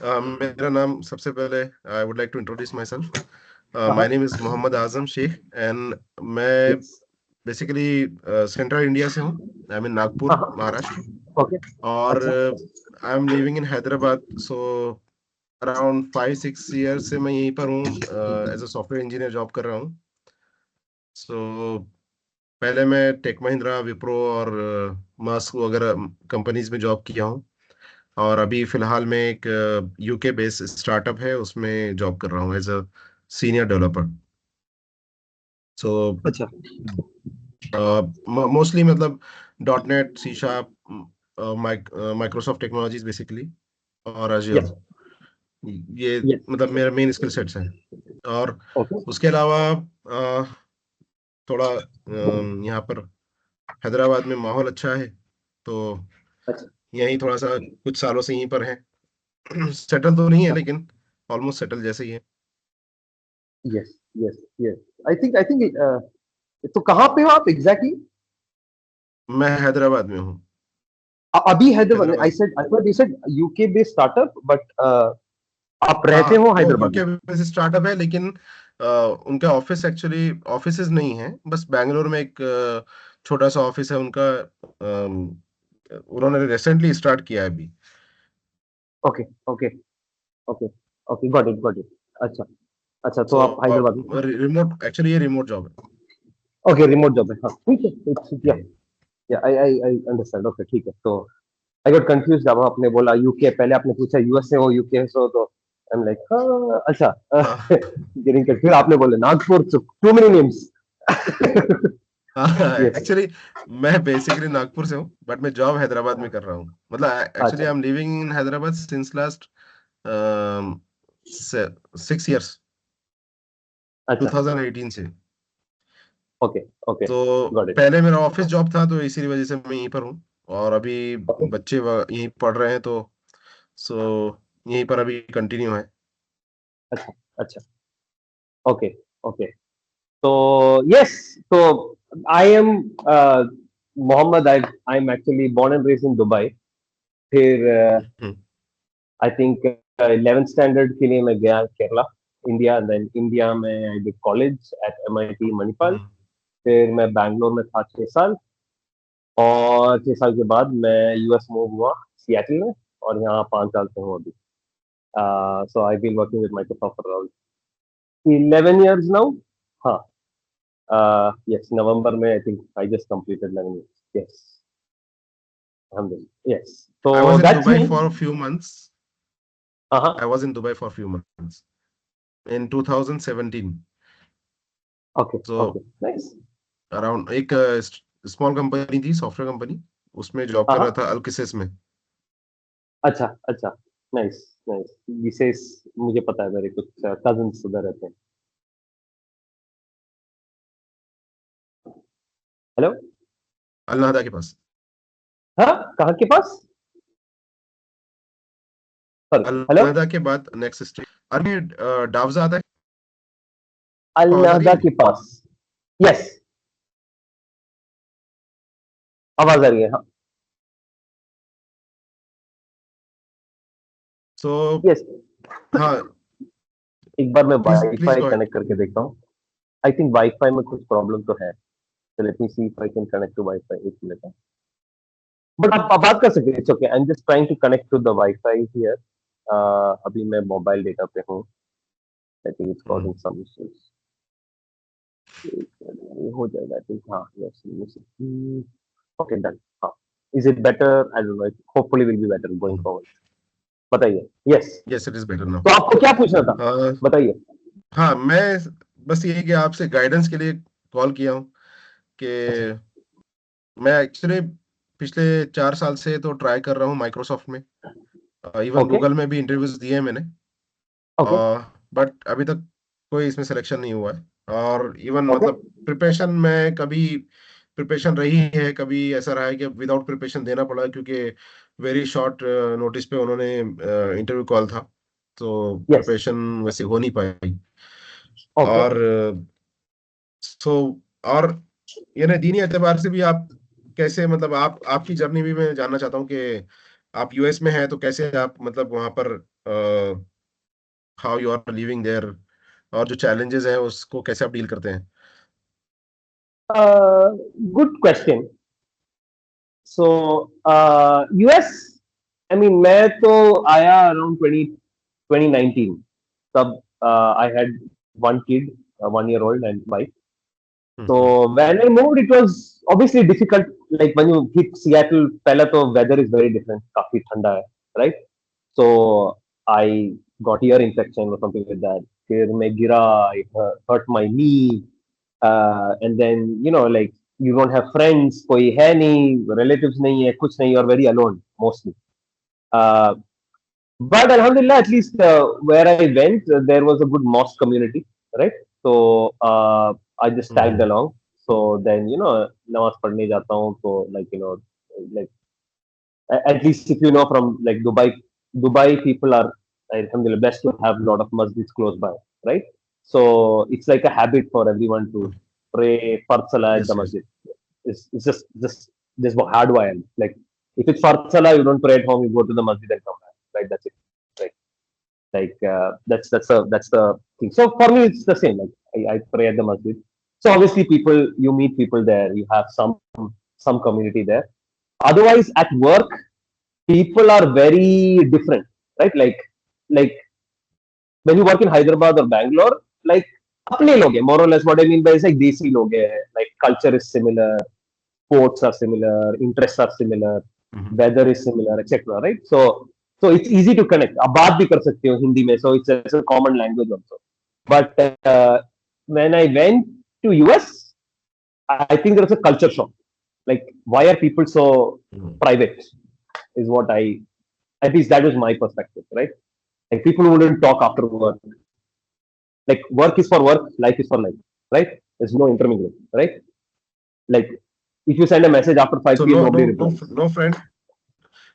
मेरा नाम सबसे पहले I would like to introduce myself. My हाँ। Name is Mohammed Azam Shaikh and मैं यस। बेसिकली सेंट्रल इंडिया से हूँ। आई मीन हाँ नागपुर, हाँ। महाराष्ट्र। ओके। और अच्छा। I am living in Hyderabad. So around 5-6 years से मैं यहीं पर हूँ, as a software engineer job कर रहा हूँ। सो पहले मैं टेक महिंद्रा, विप्रो और मस्क वगैरह कंपनीज में जॉब किया हूँ। और अभी फिलहाल मैं एक यूके बेस्ड स्टार्टअप है, उसमें जॉब कर रहा हूँ as a senior developer. So अच्छा। मोस्टली मतलब dot net, C sharp, Microsoft technologies basically, और यस। अज्योर। ये यस। मतलब मेरा मेन स्किल सेट्स हैं। और ओके। उसके अलावा थोड़ा यहाँ पर हैदराबाद में माहौल अच्छा है, तो अच्छा। यहीं थोड़ा सा कुछ सालों से यहीं पर है। सेटल तो नहीं है अच्छा। लेकिन ऑलमोस्ट सेटल जैसे ही है। Yes. Yes. Yes. I think तो कहाँ पे हो आप एग्जैक्टली? मैं हैदराबाद में हूँ। अभी हैदराबाद में? I Hyderabad. Said, I thought you said UK based startup, but आप रहते हाँ, हो वो हैदराबाद यूके में? बेस्ड स्टार्टअप है, लेकिन उनका ऑफिस एक्चुअली ऑफिसेज नहीं है, बस बैंगलोर में एक छोटा सा ऑफिस है उनका। उन्होंने रिसेंटली स्टार्ट किया है अभी। Okay. Okay. Okay. Okay, got it, got it. अच्छा। अच्छा, तो सो आप हैदराबाद में? रिमोट, एक्चुअली ये रिमोट जॉब है। ओके, रिमोट जॉब है, हाँ ठीक है। या आई अंडरस्टैंड। ओके, ठीक है। तो आई गॉट कंफ्यूज जब आपने बोला यूके, पहले आपने पूछा यूएस से हो, यूके से हो, तो आई एम लाइक हाँ अच्छा। हाँ। गेटिंग, फिर आपने बोले Nagpur, too many names. Yes. Actually मैं बेसिकली नागपुर से हूँ, बट मैं जॉब हैदराबाद में कर रहा हूँ। मतलब एक्चुअली अच्छा। I am living in Hyderabad since last 6 years, अच्छा। 2018 से। ओके। ओके, तो गॉट इट। पहले मेरा ऑफिस जॉब था, तो इसी वजह से मैं यहीं पर हूँ। और अभी ओके। बच्चे यहीं पढ़ रहे हैं, तो सो यहीं पर अभी कंटिन्यू है। अच्छा। अच्छा। ओके। ओके। तो यस, तो I am Mohammed. I am actually born and raised in Dubai. फिर hmm. I think 11th standard के लिए मैं गया केरला, इंडिया। देन इंडिया में I did college at MIT Manipal. Hmm. फिर मैं बैंगलोर में था 6 साल, और 6 साल के बाद मैं यूएस मूव हुआ सियाटल में, और यहाँ 5 साल से हूँ अभी। So I been working with Microsoft for around 11 years now. हाँ। यस, नवंबर में I think I just completed 11 years। Yes, अल्हम्दुलिल्लाह। यस, तो I was in that's Dubai me. For few months. हाँ आई हाँ। Was in Dubai for few months in 2017। Okay. So okay, nice. Around एक small company थी, software company, उसमें job हाँ कर रहा हाँ। था अल्किसिस में। अच्छा। अच्छा, नाइस। नाइस। विशेष, मुझे पता है, मेरे कुछ कजिन्स उधर रहते हैं। हेलो। अलनादा के पास। हाँ, कहाँ के पास? Sorry, hello. अलनादा के बाद नेक्स्ट स्टेट अरबी, डावजा आता है। आवाज आ रही है अलनादा मेरी? के पास। यस, आवाज आ रही है, हाँ। So yes. हाँ, एक बार मैं please please wifi go ahead. Connect करके देखता हूँ। आई थिंक वाईफाई में कुछ प्रॉब्लम तो है। So let me see if I can connect to Wi-Fi. एक मिनट। बट आप बात कर सकते हैं, it's okay. I am just trying to connect to the WiFi here. अभी मैं मोबाइल डेटा पे हूँ। I think it's causing some issues. हो जाएगा, आई थिंक। हाँ, यस। Okay, done. हाँ। Is it better? I don't know, hopefully will be better going forward. बताइए। Yes. Yes, it is better now. तो आपको क्या पूछना था? बताइए। हाँ, मैं बस ये कि आपसे गाइडेंस के लिए कॉल किया हूँ कि अच्छा। मैं एक्चुअली पिछले 4 साल से तो ट्राई कर रहा हूँ माइक्रोसॉफ्ट में। Even okay. गूगल में भी इंटरव्यूज दिए हैं मैंने, ओके। बट अभी तक कोई इसमें सिलेक्शन नहीं हुआ है। और इवन ओके। मतलब प्रिपरेशन में कभी प्रिपरेशन रही है, कभी ऐसा रहा है कि विदाउट प्रिपरेशन देना पड़ा, क्योंकि वेरी शॉर्ट नोटिस पे उन्होंने इंटरव्यू कॉल था, तो यस। प्रिपरेशन वैसे हो नहीं पाई। ओके। और सो और यानी दीनी एतबार से भी आप कैसे, मतलब आप आपकी जर्नी भी मैं जानना चाहता हूँ कि आप यूएस में हैं, तो कैसे आप मतलब वहां पर how you are living there, और जो challenges हैं उसको कैसे आप डील करते हैं? Good question. So, US, I mean, मैं तो आया around 2019. तब I had one kid, a 1 year old and wife. Hmm, So when I moved, it was obviously difficult. Like when you hit Seattle, पहला तो weather is very different. काफी ठंडा है, right? So I got ear infection or something like that. फिर मैं गिरा, I hurt my knee, and then like you don't have friends, कोई है नहीं, relatives नहीं है, कुछ नहीं, you're very alone mostly. Uh, but Alhamdulillah, at least where I went, there was a good mosque community, right? So I just tagged hmm, along. So then, namaz padhne jata hu, so like at least if you know from like Dubai people are, alhamdulillah, blessed to have a lot of masjids close by, right? So it's like a habit for everyone to pray Fard Salah at the yes, yes. masjid. It's just hardwired. Like if it's Fard Salah, you don't pray at home, you go to the masjid and come back, right? That's it. Right? Like that's the thing. So for me, it's the same. Like I pray at the masjid. So obviously, you meet people there. You have some community there. Otherwise, at work, people are very different, right? Like when you work in Hyderabad or Bangalore, like अपने लोग हैं, more or less. What I mean by is like देसी लोग हैं. Like culture is similar, sports are similar, interests are similar, hmm, weather is similar, etc. Right? So it's easy to connect. आप बात भी कर सकते हो हिंदी में, so it's a common language also. But when I went to US, I think there was a culture shock. Like, why are people so hmm. private? Is what at least that was my perspective, right? Like, people wouldn't talk after work. Like, work is for work, life is for life, right? There's no intermingling, right? Like, if you send a message after So 5 p.m., no, nobody no, no, replies. no friend,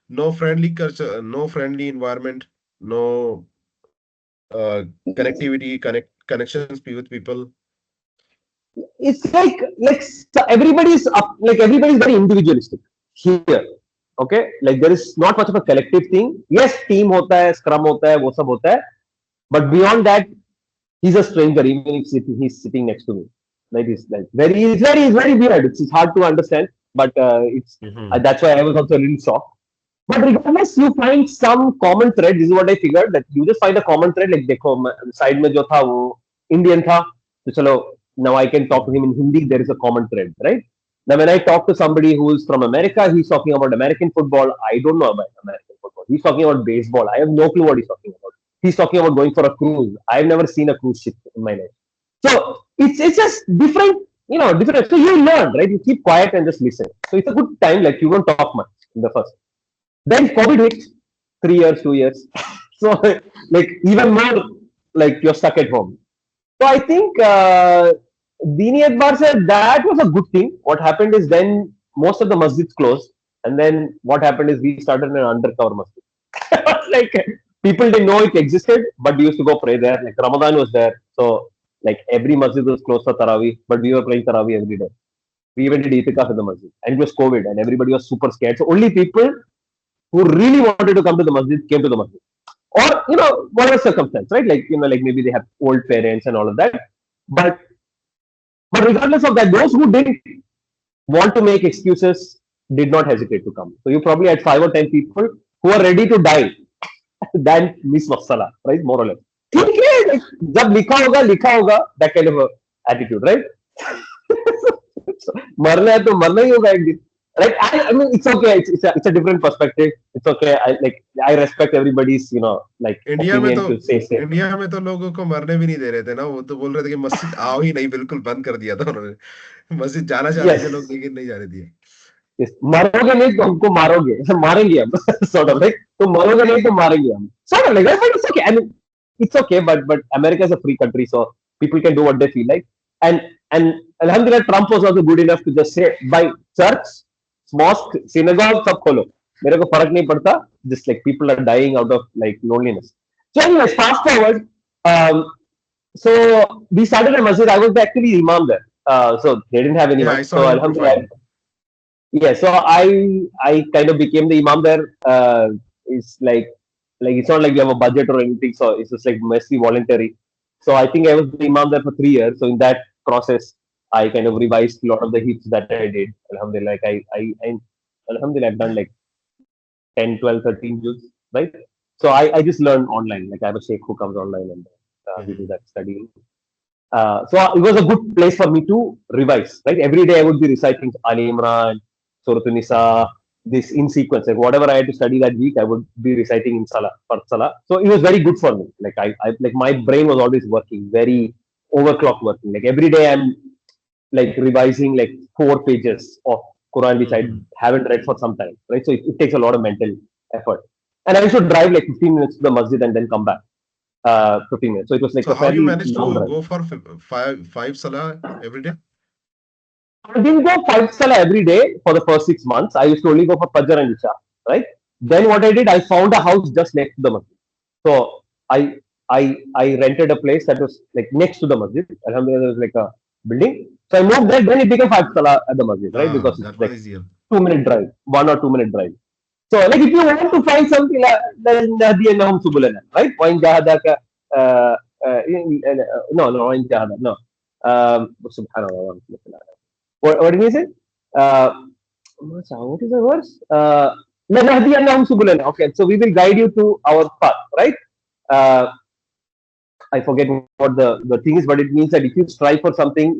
no friendly culture, no friendly environment, no connectivity, connections with people. It's like everybody's up, like everybody's very individualistic here. Okay, like there is not much of a collective thing. Yes, team hota hai, scrum hota hai, wo sab hota hai, but beyond that, he's a stranger. Even if he's sitting next to me, like it's very weird. It's hard to understand, but it's hmm, that's why I was also a little shocked. But regardless, you find some common thread. This is what I figured, that you just find a common thread. Like देखो side में जो था वो Indian था, तो चलो now I can talk to him in Hindi. There is a common thread, right? Now when I talk to somebody who is from America, he's talking about American football. I don't know about American football. He's talking about baseball. I have no clue what he's talking about. He's talking about going for a cruise. I've never seen a cruise ship in my life. So it's just different, different. So you learn, right? You keep quiet and just listen. So it's a good time. Like you don't talk much in the first. Then COVID hit, 3 years, 2 years. So like even more, like you're stuck at home. So I think Dini Akbar said that was a good thing. What happened is then most of the masjids closed, and then what happened is we started an undercover masjid. Like people didn't know it existed, but we used to go pray there. Like Ramadan was there, so like every masjid was closed for Tarawih, but we were praying Tarawih every day. We even did itikaf in the masjid, and it was COVID, and everybody was super scared. So only people who really wanted to come to the masjid came to the masjid, or whatever circumstance, right? Like like maybe they have old parents and all of that. But but regardless of that, those who didn't want to make excuses did not hesitate to come. So you probably had 5 or 10 people who are ready to die than miss masala, right? More or less. ठीक है, like, जब लिखा होगा that kind of a attitude, right? So, मरना है तो मरना ही होगा एक दिन. Like I mean, it's okay. It's a different perspective. It's okay. I respect everybody's like India में तो opinion to say. इंडिया में तो लोगों को मरने भी नहीं दे रहे थे ना, वो तो बोल रहे थे कि मस्जिद आओ ही नहीं, बिल्कुल बंद कर दिया था उन्होंने। मस्जिद जाना चाह रहे थे Yes, लोग, लेकिन नहीं जाने दिए। yes. मरोगे नहीं तो हमको मारोगे, मारेंगे हम. Sort of like, तो मरोगे नहीं तो मारेंगे हम. Sort of like that, but it's okay. I mean, it's okay. But America is a free country, so people can do what they feel like. And Alhamdulillah, Trump was also good enough to just say, by church, mosque, synagogue, सब खोलो. मेरे को फर्क नहीं पड़ता. Just like people are dying out of like loneliness. So anyways, fast forward. Um, so we started a masjid. I was actually imam there. So they didn't have Yeah, anyone. I saw So your Alhamdulillah, profile. yeah. So I kind of became the imam there. It's like Like it's not like you have a budget or anything, so it's just like mostly voluntary. So I think I was the imam there for 3 years. So in that process, I kind of revised a lot of the hits that I did. Alhamdulillah, like I Alhamdulillah, I've done like 10, 12, 13 views, right? So I just learned online. Like I have a sheikh who comes online and we do Mhm. that studying. So it was a good place for me to revise. Right, every day I would be reciting Ali Imran, Surah Nisa, this in sequence. Like whatever I had to study that week, I would be reciting in Salah for Salah. So it was very good for me. Like I like my brain was always working, very overclock working. Like every day I'm like revising like 4 pages of Quran which I Mhm. haven't read for some time. Right, so it takes a lot of mental effort. And I used to drive like 15 minutes to the masjid and then come back. 15 minutes. So it was like So a how you fairly managed long to drive. go for five salah every day? I didn't go 5 salah every day for the first 6 months. I used to only go for Fajr and Isha, right? Then what I did, I found a house just next to the masjid. So I rented a place that was like next to the masjid. Alhamdulillah, there was like a building. So I moved there. Then it became 5 salah at the masjid, right? Ah, Because it's that was like easier. 2 minute drive, 1 or 2 minute drive. So like if you want to find something like then nahdiyannahum subulana, right? Wain jahadaka no, wain jahada, no. Subhanallah. What did he say? Uh, what is the verse? لَنَهْدِيَنَّهُمْ سُبُلَنَا. Okay, so we will guide you to our path, right? Uh, I forget what the thing is, but it means that if you strive for something,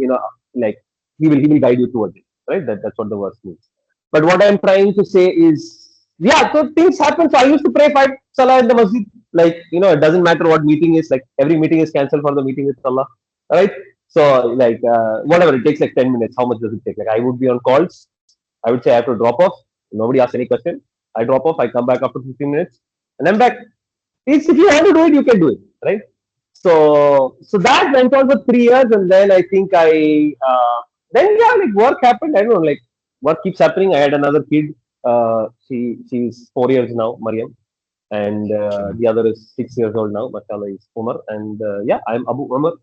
like he will guide you towards it, right? That's what the verse means. But what I'm trying to say is, yeah, so things happen. So I used to pray 5 salah in the masjid. Like it doesn't matter what meeting is. Like every meeting is cancelled for the meeting with Allah, right? So like whatever it takes, like 10 minutes. How much does it take? Like I would be on calls. I would say I have to drop off. Nobody asks any question. I drop off. I come back after 15 minutes, and I'm back. It's if you want to do it, you can do it, right? So that went on for 3 years, and then I think then yeah, like work happened. I don't know, like work keeps happening. I had another kid. She's 4 years now, Mariam, and MashaAllah. the other is 6 years old now. Mashallah is Umar, and yeah, I'm Abu Umar.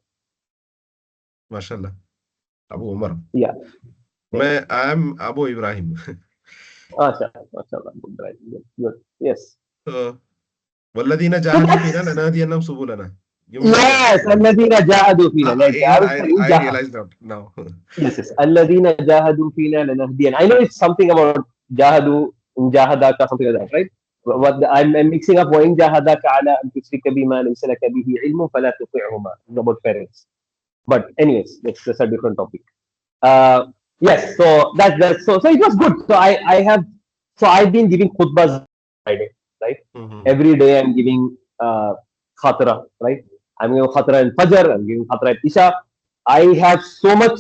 MashaAllah. Abu Umar. Yeah, yeah. I am Abu Ibrahim. Mashallah, mashallah. Good, right? Good, good. Yes. So, وَالَّذِينَ So جَاهَدُوا فِينَا that's لَنَهْدِيَنَّهُمْ سُبُلَنَا. You mean that? yes. الذين جاهدوا فينا. Like Even I was saying, I realized that now. yes, yes. الذين جاهدوا فينا لنهدين. I know it's something about جاهدوا in جاهدك something like that, right? I'm mixing up وإن جاهدك على أن تشرك بما ليس لك به علم فلا تطيعهما. It's about parents. But anyways, that's a different topic. Uh, yes, so so it was good. So I've been giving khutbas Friday, right? Mhm. Every day I'm giving khatra, right? I'm giving khatra in Fajr, I'm giving khatra at Isha. I have so much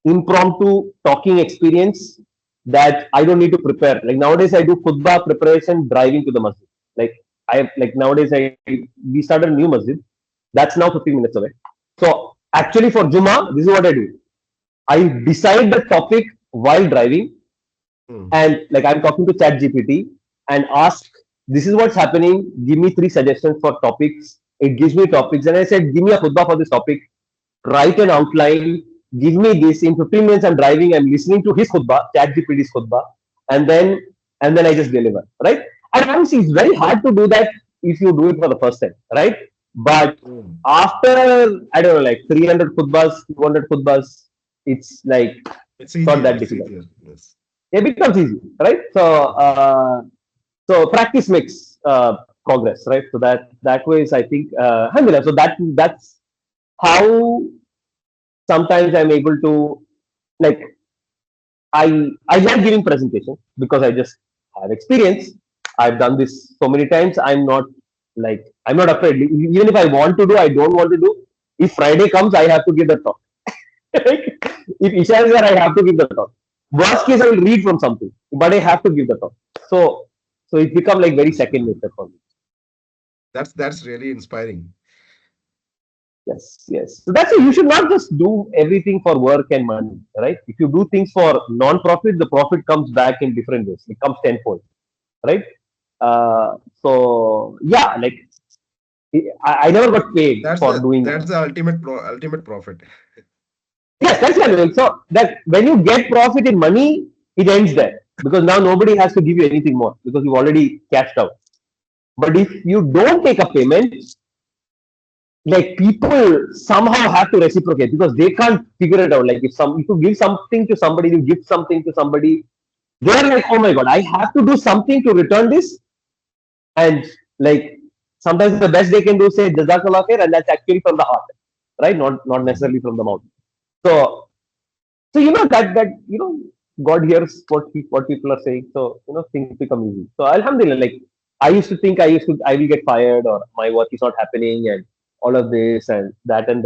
impromptu talking experience that I don't need to prepare. Like nowadays, I do khutbah preparation driving to the masjid. Like I have like nowadays we started a new masjid that's now 15 minutes away. So actually for Juma, this is what I do. I decide the topic while driving, Mm. and like I'm talking to Chat GPT and ask, this is what's happening. Give me 3 suggestions for topics. It gives me topics, and I said, give me a khutbah for this topic. Write an outline. Give me this. In 15 minutes, I'm driving. I'm listening to his khutbah, Chat GPT's khutbah, and then I just deliver. Right? And honestly, it's very hard to do that if you do it for the first time. Right? But Mm. after I don't know, like 300 khutbahs, 200 khutbahs, it's like It's it's not easier. that It's difficult. easier. Yes. It becomes easy, right? So practice makes progress, right? So that way is I think alhamdulillah. So that's how sometimes I'm able to like I like giving presentations because I just have experience. I've done this so many times. I'm not afraid. Even if I want to do, I don't want to do. If Friday comes, I have to give the talk. If Isha is there, I have to give the talk. Worst case, I will read from something, but I have to give the talk. So it become like very second MashaAllah. nature for me. That's really inspiring. Yes, yes. So that's it. You should not just do everything for work and money, right? If you do things for non-profit, the profit comes back in different ways. It comes tenfold, right? So yeah, like I never got paid That's for the doing. that's the ultimate profit. Yes, that's what I mean. So that when you get profit in money, it ends there because now nobody has to give you anything more because you've already cashed out. But if you don't take a payment, like people somehow have to reciprocate because they can't figure it out. Like if you give something to somebody, you give something to somebody, they're like, oh my god, I have to do something to return this. And like sometimes the best they can do is say jazakallah khair, and that's actually from the heart, right? Not necessarily from the mouth. So so God hears what people are saying. So things become easy. So alhamdulillah, like I used to think I will get fired or my work is not happening and all of this and that, and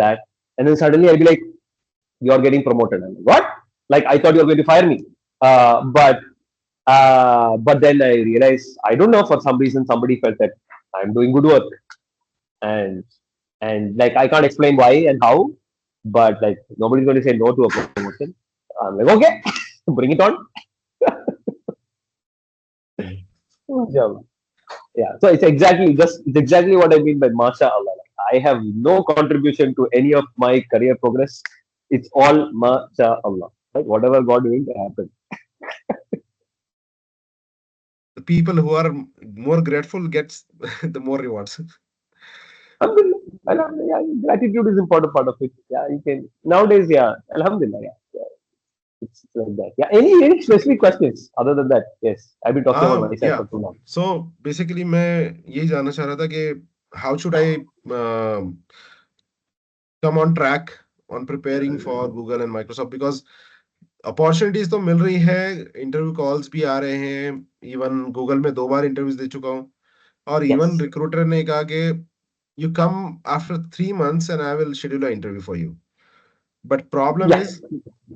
then suddenly I'll be like, you're getting promoted. I'm like, what? Like I thought you were going to fire me. But then I realized, I don't know, for some reason somebody felt that I'm doing good work, and like I can't explain why and how, but like nobody's going to say no to a promotion. I'm like, okay, bring it on. Yeah, yeah. So it's exactly what I mean by Masha Allah. Like, I have no contribution to any of my career progress. It's all Masha Allah. Right? Whatever God willing to happen. The people who are more grateful gets the more rewards. Alhamdulillah. Alhamdulillah. Yeah, gratitude is important part of it. Yeah, you can nowadays. Yeah, Alhamdulillah. Yeah, yeah. It's like that. Yeah. Any specific questions other than that? Yes, I've been talking about myself Yeah. for too long. So basically मैं यही जानना चाह रहा था कि how should I come on track on preparing for Google and Microsoft, because opportunities तो मिल रही है, इंटरव्यू कॉल्स भी आ रहे हैं, इवन गूगल में 2 बार इंटरव्यूज दे चुका हूँ, और इवन Yes. रिक्रूटर ने कहा कि you come after 3 months and I will schedule a interview for you, but problem Yeah. Is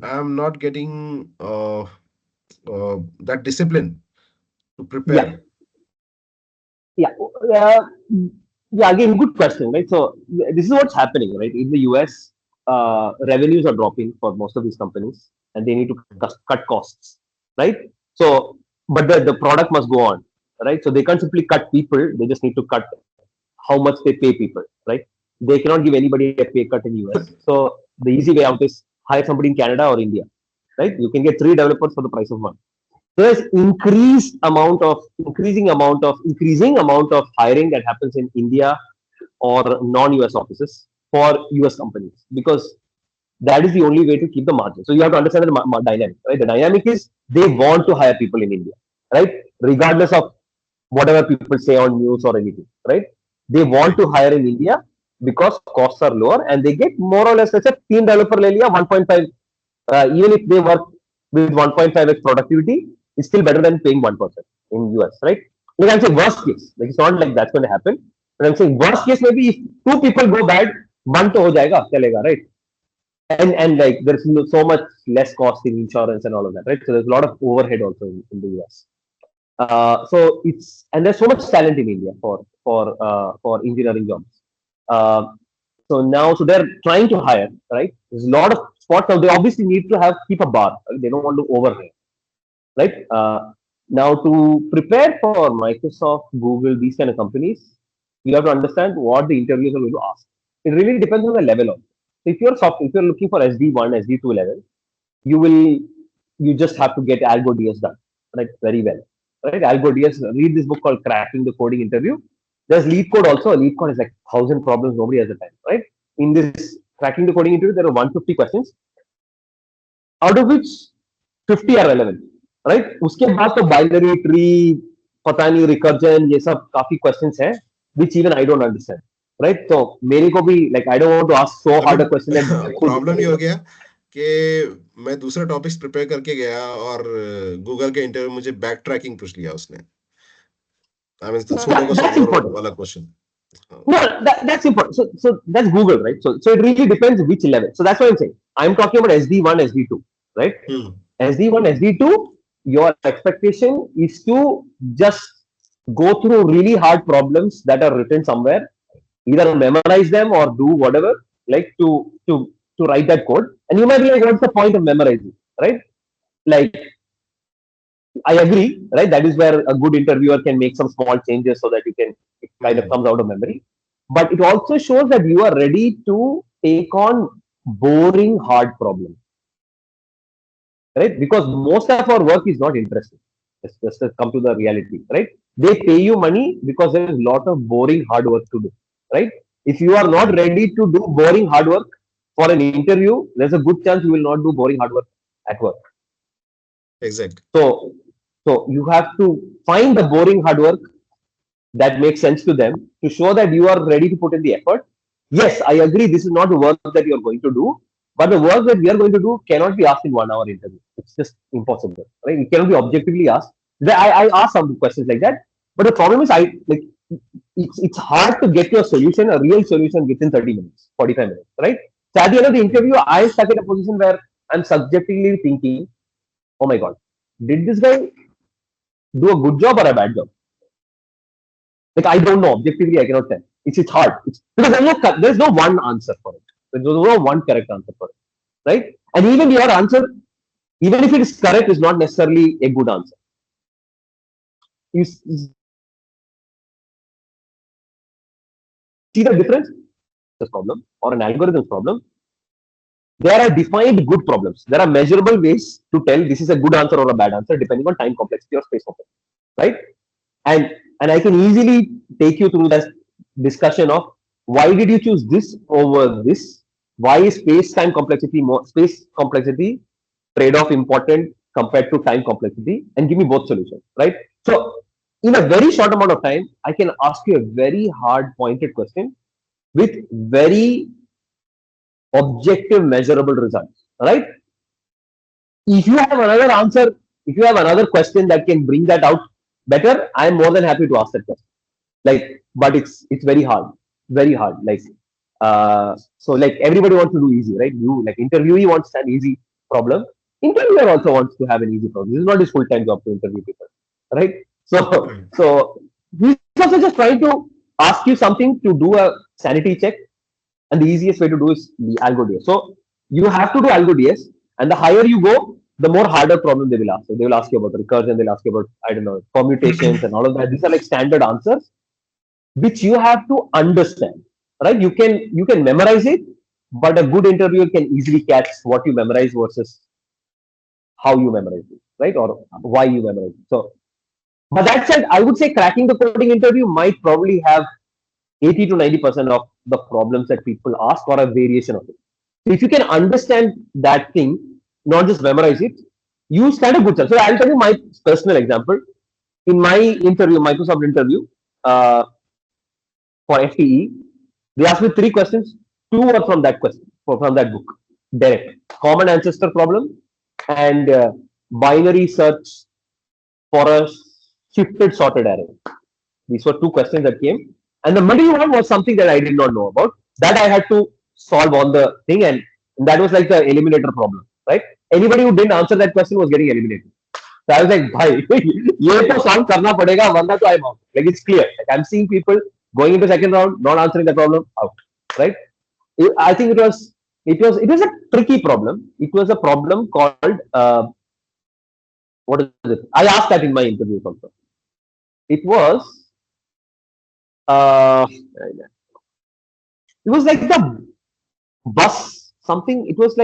I am not getting that discipline to Yeah. prepare. Yeah. Uh, yeah. Again, good question, right? So this is what's happening, right? In the US, revenues are dropping for most of these companies, and they need to cut costs, right? So, but the product must go on, right? So they can't simply cut people; they just need to cut how much they pay people, right? They cannot give anybody a pay cut in US. So the easy way out is hire somebody in Canada or India, right? You can get 3 developers for the price of one. So there's increasing amount of hiring that happens in India or non-US offices for US companies, because that is the only way to keep the margin. So you have to understand the dynamic, right? The dynamic is they want to hire people in India, right? Regardless of whatever people say on news or anything, right? They want Right. to hire in India because costs are lower and they get more or less, let's say, team developer le liya 1.5, even if they work with 1.5x productivity, it's still better than paying 1% in US, right? Like I'm saying worst case, like it's not like that's going to happen, but I'm saying worst case, maybe if two people go bad, one to ho jayega, chalega, right? And like there's so much less cost in insurance and all of that, right? So there's a lot of overhead also in the US. So it's, and there's so much talent in India for engineering jobs. Uh, so they're trying to hire, right? There's a lot of spots now. They obviously need to have keep a bar. Right? They don't want to overhire, right? Now to prepare for Microsoft, Google, these kind of companies, you have to understand what the interviews are going to ask. It really depends on the level of. So if you're looking for SD1, SD2 level, you will you just have to get Algo DS done, right? Very well, right? Algo DS. Read this book called Cracking the Coding Interview. There's lead code also. A lead code is like 1,000 problems. Nobody has the time, right? In this Cracking the Coding Interview, there are 150 questions, out of which 50 are relevant, right? उसके बाद तो binary tree, पता नहीं recursion, ये सब काफी questions हैं, which even I don't understand, right? So मेरे को भी like I don't want to ask so अभी hard a question that मैं खुद प्रॉब्लम ये हो गया कि मैं दूसरा टॉपिक्स प्रिपेयर करके गया और गूगल के इंटरव्यू मुझे बैक ट्रैकिंग पूछ लिया उसने, आई मीन सोलो का that's सोल्वर important. वाला question. No, that's important. So that's Google, right? So it really depends which level. So that's what I'm saying. I'm talking about SD1, SD2, right? SD1, SD2, your expectation is to just go through really hard problems that are written somewhere, either memorize them or do whatever, like to write that code. And you might be like, what's the point of memorizing, right? Like I agree, right? That is where a good interviewer can make some small changes so that it kind of comes out of memory. But it also shows that you are ready to take on boring, hard problems, right? Because most of our work is not interesting. Let's just come to the reality, right? They pay you money because there is a lot of boring hard work to do, right? If you are not Right. ready to do boring hard work for an interview, there's a good chance you will not do boring hard work at work. Exactly. So, so you have to find the boring hard work that makes sense to them to show that you are ready to put in the effort. Yes, I agree. This is not the work that you are going to do, but the work that we are going to do cannot be asked in 1 hour interview. It's just impossible, right? It cannot be objectively asked. I asked some questions like that, but the problem is, I like it's hard to get your solution, a real solution, within 30 minutes, 45 minutes, right? So at the end of the interview, I stuck in a position where I'm subjectively thinking, oh my god, did this guy do a good job or a bad job? Like I don't know. Objectively, I cannot tell. It's hard. It's because there's no one answer for it. There's no one correct answer for it, right? And even your answer, even if it is correct, is not necessarily a good answer. You see the difference? Problem or an algorithm's problem, there are defined good problems. There are measurable ways to tell this is a good answer or a bad answer depending on time complexity or space complexity, right? And and I can easily take you through this discussion of why did you choose this over this? Why is space complexity trade-off important compared to time complexity? And give me both solutions, right? So in a very short amount of time, I can ask you a very hard pointed question with very objective measurable results, right? If you have another answer, if you have another question that can bring that out better, I'm more than happy to ask that question. Like, but it's very hard. Like, so like everybody wants to do easy, right? You like interviewee wants an easy problem. Interviewer also wants to have an easy problem. This is not his full time job to interview people, right? So Right. so he's also just trying to ask you something to do a sanity check, and the easiest way to do is the algo DS. So you have to do algo DS, and the higher you go, the more harder problem they will ask. So they will ask you about recursion, they'll ask you about, I don't know, permutations and all of that. These are like standard answers which you have to understand, right? You can memorize it, but a good interviewer can easily catch what you memorize versus how you memorize it, right? Or why you memorize it. So, but that said, I would say cracking the coding interview might probably have 80 to 90% of the problems that people ask or a variation of it. So if you can understand that thing, not just memorize it, you stand a good chance. So I'll tell you my personal example. In my interview, Microsoft interview, for FTE, they asked me three questions. Two were from that from that book, direct. Common ancestor problem and binary search for a shifted sorted array. These were two questions that came. And the middle one was something that I did not know about. That I had to solve on the thing, and that was like the eliminator problem, right? Anybody who didn't answer that question was getting eliminated. So I was like, bhai, ये तो solve करना पड़ेगा वरना तो I'm out. Like it's clear. Like I'm seeing people going into second round, not answering the problem, out. Right? I think it was a tricky problem. It was a problem called what is it? I asked that in my interview also. It uh, was like the bus something. It's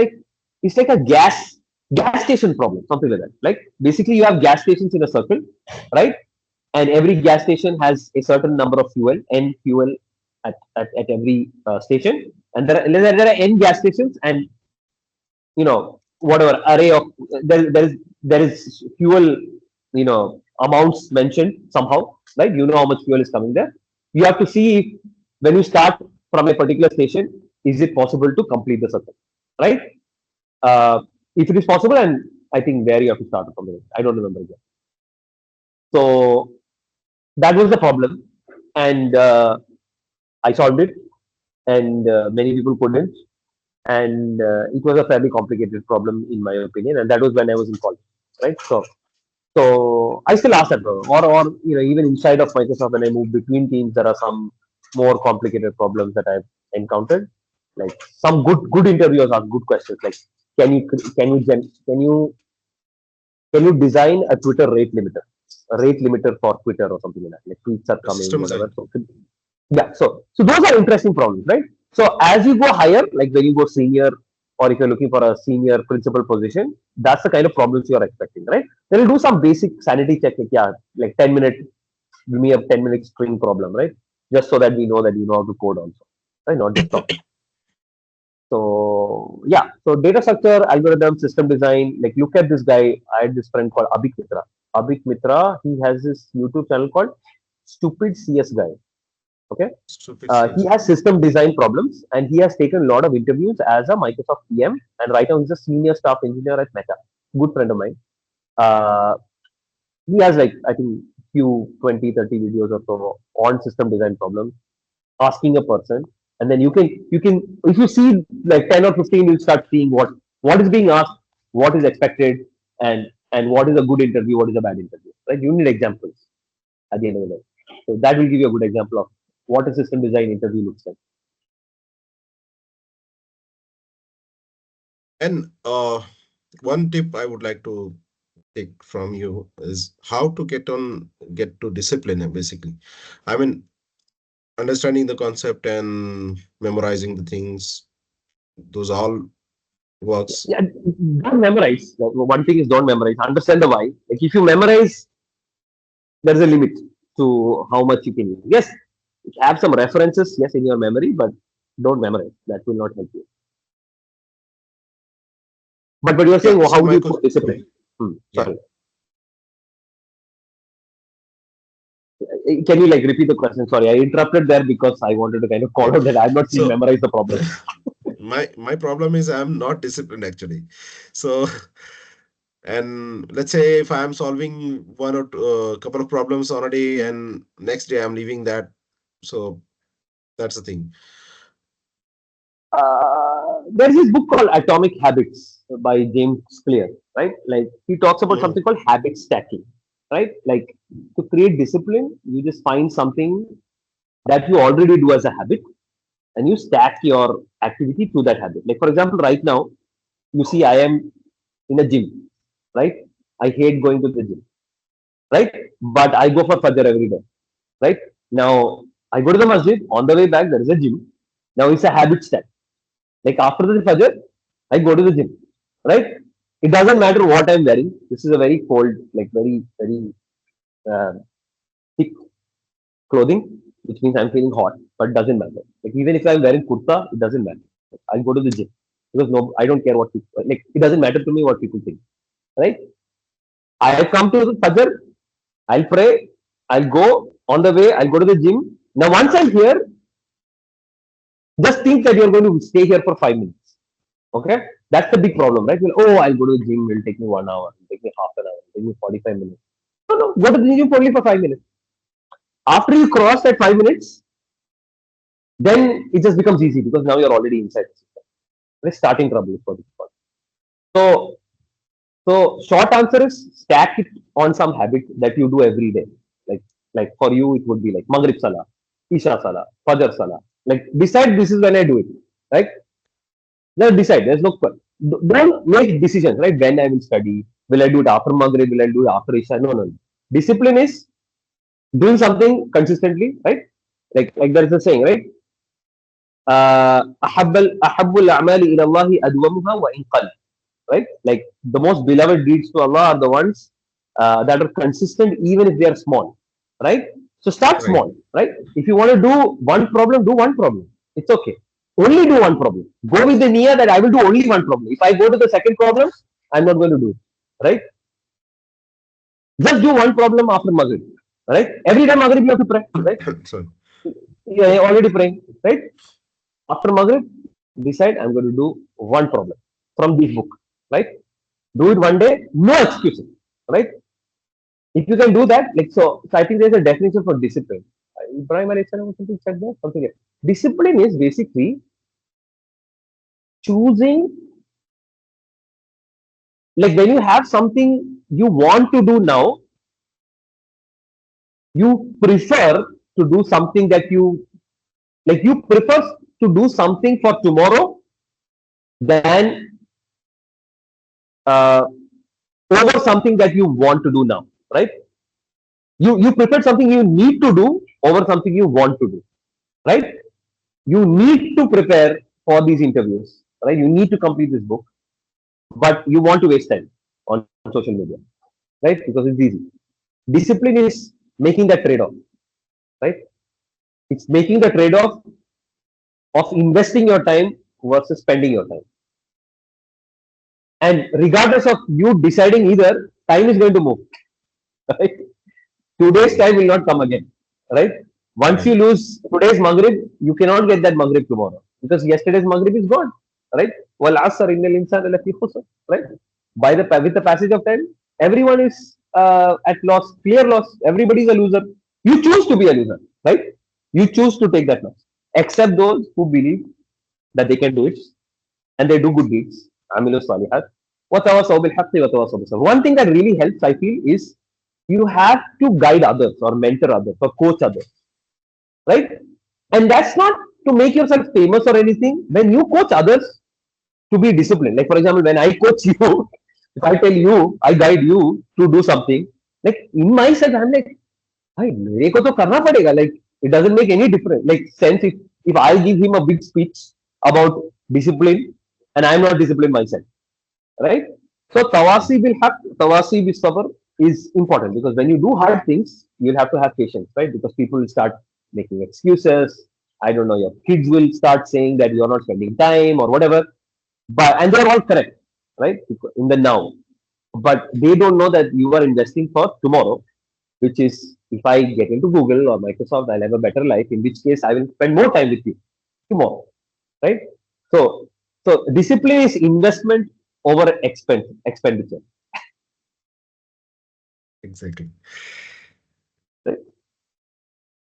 like a gas station problem, something like that. Like basically you have gas stations in a circle, right? And every gas station has a certain number of fuel at every station, and there are n gas stations, and whatever array of there is fuel, amounts mentioned somehow, right? You know how much fuel is coming there. You have to see if when you start from a particular station, is it possible to complete the circle, right? uh, if it is possible, and I think where you have to start from there, I don't remember yet. So that was the problem, and I solved it, and many people couldn't, and it was a fairly complicated problem in my opinion, and that was when I was in college, right? So I still ask that problem, or even inside of Microsoft when I move between teams, there are some more complicated problems that I've encountered. Like some good interviewers ask good questions, like can you can you design a Twitter rate limiter for Twitter or something like that? Like tweets are coming, System whatever. design. So yeah, so those are interesting problems, right? So as you go higher, like when you go senior, or if you're looking for a senior principal position, that's the kind of problems you're expecting, right? Then you do some basic sanity check, like yeah, like 10 minute give me a 10-minute string problem, right? Just so that we know that you know how to code also, right? Not just talk. So yeah, so data structure, algorithm, system design. Like look at this guy. I had this friend called Abhik Mitra. Abhik Mitra, he has this YouTube channel called Stupid CS Guy. Okay, Stupid CS. he has system design problems, and he has taken a lot of interviews as a Microsoft PM, and right now he's a senior staff engineer at Meta. Good friend of mine. Uh, he has like I think few 20, 30 videos or so on system design problems, asking a person, and then you can if you see like 10 or 15, you'll start seeing what is being asked, what is expected, and what is a good interview, what is a bad interview, right? You need examples at the end of the day. So that will give you a good example of what a system design interview looks like. And one tip I would like to take from you is how to get to discipline, basically. I mean, understanding the concept and memorizing the things, those all works. Yeah, don't memorize. Like, one thing is don't memorize, understand the why. Like if you memorize, there's a limit to how much you can use. Yes, have some references, yes, in your memory, but don't memorize. That will not help you. But you're Yeah. saying, well, So how do my you put question, discipline? yeah. Sorry. Can you like repeat the question? Sorry, I interrupted there because I wanted to kind of call Okay. out that I'm not saying So memorize the problem. my problem is I'm not disciplined actually. So and let's say if I'm solving one or two, couple of problems on a day, and next day I'm leaving that. So that's the thing. There's this book called Atomic Habits by James Clear, right? Like he talks about Mhm. something called habit stacking, right? Like to create discipline, you just find something that you already do as a habit and you stack your activity to that habit. Like for example, right now, you see I am in a gym, right? I hate going to the gym, right? But I go for Fajr every day, right? Now I go to the masjid. On the way back, there is a gym. Now it's a habit stack. Like after the Fajr, I go to the gym, right? It doesn't matter what I'm wearing. This is a very cold, like very uh, thick clothing, which means I'm feeling hot, but it doesn't matter. Like even if I'm wearing kurta, it doesn't matter. I'll go to the gym because no, I don't care what people like. It doesn't matter to me what people think, right? I come to the Fajr, I'll pray, I'll go on the way, I'll go to the gym. Now once I'm here, just think that you're going to stay here for 5 minutes. Okay, that's the big problem, right? Well, oh, I'll go to the gym. It'll take me 1 hour. It'll take me half an hour. It'll take me 45 minutes. No, no, go to the gym only for 5 minutes. After you cross that 5 minutes, then it just becomes easy because now you're already inside the system. The starting trouble is what it's called. So, so short answer is stack it on some habit that you do every day. Like, like for you, it would be like Maghrib Salah, Isha Salah, Fajr Salah. Like decide this is when I do it, right? Just decide. There's no don't make decisions, right? When I will study, will I do it after Maghrib? Will I do it after Isha? No, no, no. Discipline is doing something consistently, right? Like there is a saying, right? أحب الأعمال إلى الله أدومها وإن قل, right? Like the most beloved deeds to Allah are the ones that are consistent even if they are small, right? So start Right. small, right? If you want to do one problem, do one problem. It's okay. Only do one problem. Go with the niyyah that I will do only one problem. If I go to the second problem, I'm not going to do it, right? Just do one problem after Maghrib, right? Every time Maghrib you have to pray, right? So Yeah, already praying, right? After Maghrib, decide I'm going to do one problem from this book, right? Do it one day, no excuses, right? If you can do that, like so I think there's a definition for discipline. Ibrahim alayhi salam or something said that something. Else. Discipline is basically choosing, like when you have something you want to do now, you prefer to do something that you like. You prefer to do something for tomorrow than uh, over something that you want to do now, right? You prefer something you need to do over something you want to do, right? You need to prepare for these interviews, right? You need to complete this book, but you want to waste time on social media, right? Because it's easy. Discipline is making that trade-off, right? It's making the trade-off of investing your time versus spending your time. And regardless of you deciding either, time is going to move, right? Today's Right. time will not come again, right? Once you Right. lose today's Maghrib, you cannot get that Maghrib tomorrow because yesterday's Maghrib is gone, right? Well, asr innal insana lafi khusr, right? With the passage of time, everyone is at loss, clear loss. Everybody is a loser. You choose to be a loser, right? You choose to take that loss, except those who believe that they can do it and they do good deeds. Amilu salihat. وَتَوَاصَوْا بِالْحَقِّ وَتَوَاصَوْا بِالصَّبْرِ. One thing that really helps, I feel, is you have to guide others or mentor others or coach others, right? And that's not to make yourself famous or anything. When you coach others to be disciplined, like for example, when I coach you, if I tell you, I guide you to do something, like in myself, I'm like, भाई मेरे को तो करना पड़ेगा, like it doesn't make any difference, like sense if I give him a big speech about discipline and I'm not disciplined myself, right? So tawasi bil haq, tawasi bil sabr is important because when you do hard things, you'll have to have patience, right? Because people will start making excuses. I don't know, your kids will start saying that you're not spending time or whatever, but and they're all correct, right? In the now, but they don't know that you are investing for tomorrow, which is if I get into Google or Microsoft, I'll have a better life. In which case, I will spend more time with you tomorrow, right? So, so discipline is investment over expenditure. Exactly. Right?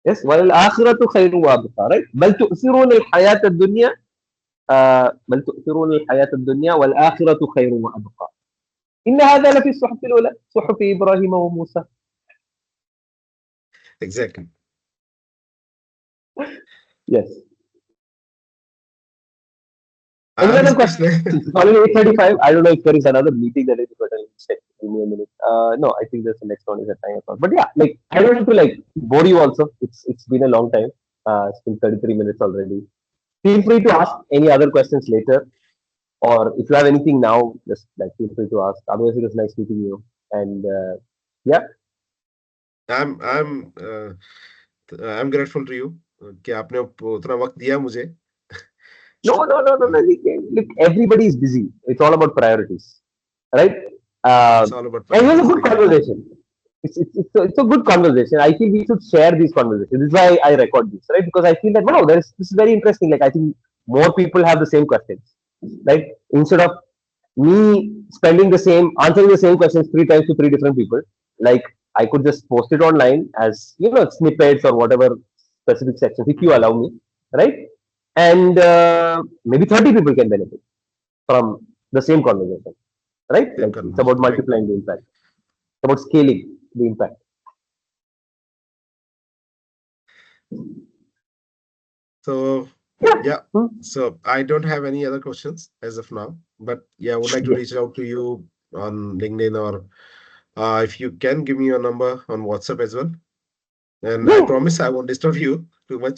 Yes. والآخرة خير وأبقى. Right. بل تؤثرون الحياة الدنيا. بل تؤثرون الحياة الدنيا والآخرة خير وأبقى. إن هذا لفي الصحف الأولى صحف إبراهيم وموسى. Exactly. Yes. Any Ah, other it's questions? like It's already 8:35. I don't know if there is another meeting that is but I'll check. Give me a minute. No, I think there's the next one is at 9 o'clock. But yeah, like I don't want to like bore you also. It's been a long time. It's been 33 minutes already. Feel free to ask any other questions later. Or if you have anything now, just like feel free to ask. Otherwise, it was nice meeting you. And yeah, I'm grateful to you कि आपने उतना वक्त दिया मुझे. no. Look, everybody is busy. It's all about priorities, right? It's all about And it was a priorities. good Exactly. conversation. It's a good conversation. I feel we should share these conversations. This is why I record this, right? Because I feel that wow, this is very interesting. Like I think more people have the same questions, right? Instead of me spending the same answering the same questions three times to three different people, like I could just post it online as snippets or whatever specific sections if you Mhm. allow me, right? And maybe 30 people can benefit from the same conversation, right? Same Like it's about conversation. Right. multiplying the impact, it's about scaling the impact. So Yeah. yeah. Hmm. So I don't have any other questions as of now. But yeah, I would like to Yes. reach out to you on LinkedIn or if you can give me your number on WhatsApp as well. And I Yeah. promise I won't disturb you too much.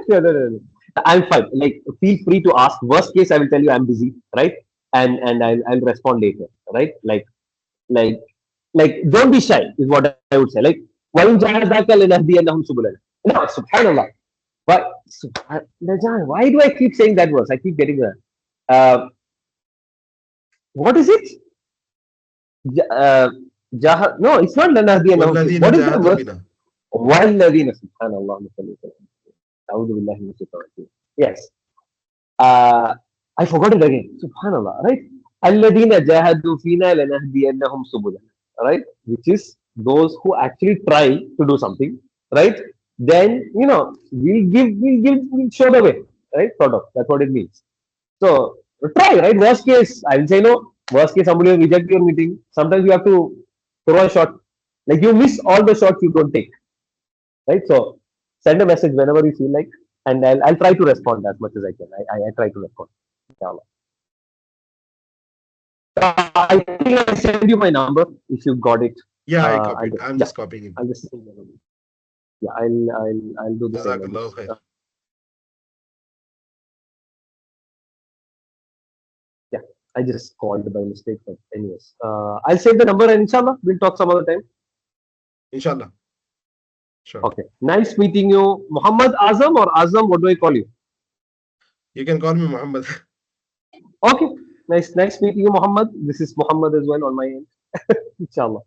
No. I'm fine. Like, feel free to ask. Worst case, I will tell you I'm busy, right? And I'll respond later, right? Like like don't be shy is what I would say. Like وَإِنْ جَاهَدَاكَ لَنَهْدِيَنَّهُمْ سُبُلَنَا. No, subhanallah. Why do I keep saying that verse? I keep getting that. What is it? J- uh, no, it's not لَنَهْدِيَنَّهُمْ سُبُلَنَا. وَالَّذِينَ What is the جَاهَدُوا verse? بِنَا. وَالَّذِينَ subhanallah. أعوذ بالله من الشيطان الرجيم. Yes. Uh, I forgot it again. Subhanallah, right? الَّذِينَ جَاهَدُوا فِينَا لَنَهْدِيَنَّهُمْ سُبُلَنَا. Right? Which is those who actually try to do something, right? Then we'll show the way, right? Sort of. That's what it means. So try, right? Worst case, I will say no. Worst case, somebody will reject your meeting. Sometimes you have to throw a shot. Like you miss all the shots you don't take, right? So send a message whenever you feel like, and I'll try to respond as much as I can. I try to respond. Inshallah. I think I sent you my number if you got it. Yeah, I I'll copied. just I'm yeah, just copying it. I'll just send you my number. Yeah, I'll do the same. Jazakallah khair. Yeah, I just called by mistake. But anyways, I'll save the number and inshallah we'll talk some other time. Inshallah. Sure. Okay. Nice meeting you, Muhammad Azam or Azam. What do I call you? You can call me Muhammad. Okay. Nice meeting you, Muhammad. This is Muhammad as well on my end. Inshallah.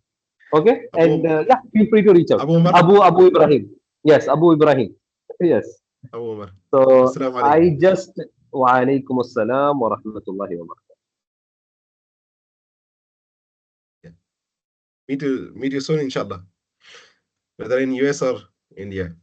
Okay. And Abu yeah, feel free to reach out. Abu Umar. Abu Ibrahim. Yes, Abu Ibrahim. Yes. Abu Umar. So Assalamu alaikum. I just wa alaikum assalam wa rahmatullahi wa barakatuh. Yeah. Meet you soon, inshallah. Whether in US or India.